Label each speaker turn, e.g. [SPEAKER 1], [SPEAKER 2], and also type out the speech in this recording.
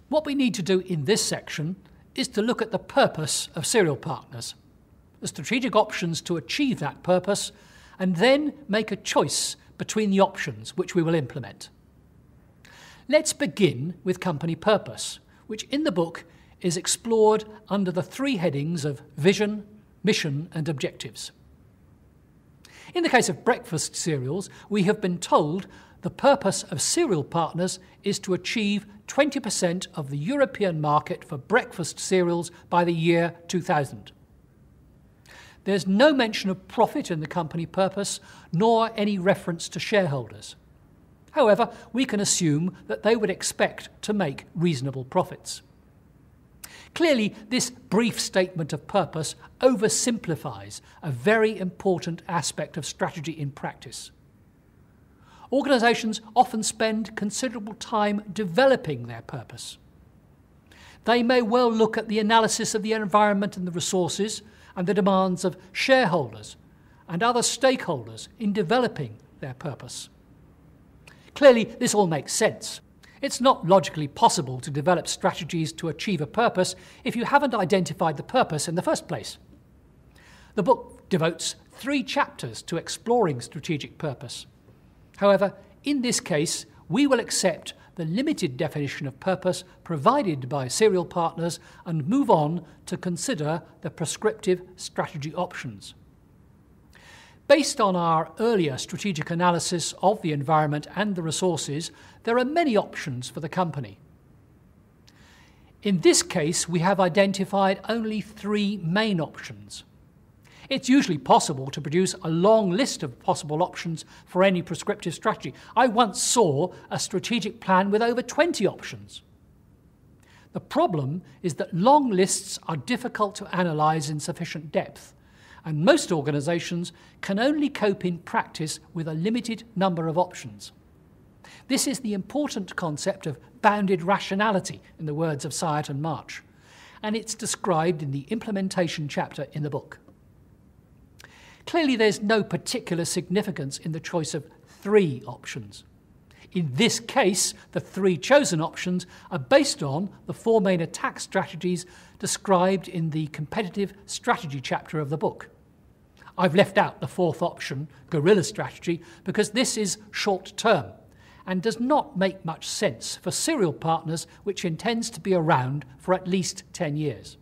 [SPEAKER 1] What we need to do in this section is to look at the purpose of serial partners, the strategic options to achieve that purpose, and then make a choice between the options which we will implement. Let's begin with company purpose, which in the book is explored under the three headings of vision, mission, and objectives. In the case of breakfast cereals, we have been told the purpose of cereal partners is to achieve 20% of the European market for breakfast cereals by the year 2000. There's no mention of profit in the company purpose, nor any reference to shareholders. However, we can assume that they would expect to make reasonable profits. Clearly, this brief statement of purpose oversimplifies a very important aspect of strategy in practice. Organisations often spend considerable time developing their purpose. They may well look at the analysis of the environment and the resources and the demands of shareholders and other stakeholders in developing their purpose. Clearly, this all makes sense. It's not logically possible to develop strategies to achieve a purpose if you haven't identified the purpose in the first place. The book devotes 3 chapters to exploring strategic purpose. However, in this case, we will accept the limited definition of purpose provided by serial partners and move on to consider the prescriptive strategy options. Based on our earlier strategic analysis of the environment and the resources, there are many options for the company. In this case, we have identified only 3 main options. It's usually possible to produce a long list of possible options for any prescriptive strategy. I once saw a strategic plan with over 20 options. The problem is that long lists are difficult to analyse in sufficient depth, and most organisations can only cope in practice with a limited number of options. This is the important concept of bounded rationality, in the words of Syatt and March, and it's described in the implementation chapter in the book. Clearly, there's no particular significance in the choice of 3 options. In this case, the 3 chosen options are based on the 4 main attack strategies described in the competitive strategy chapter of the book. I've left out the 4th option, guerrilla strategy, because this is short-term and does not make much sense for serial partners which intends to be around for at least 10 years.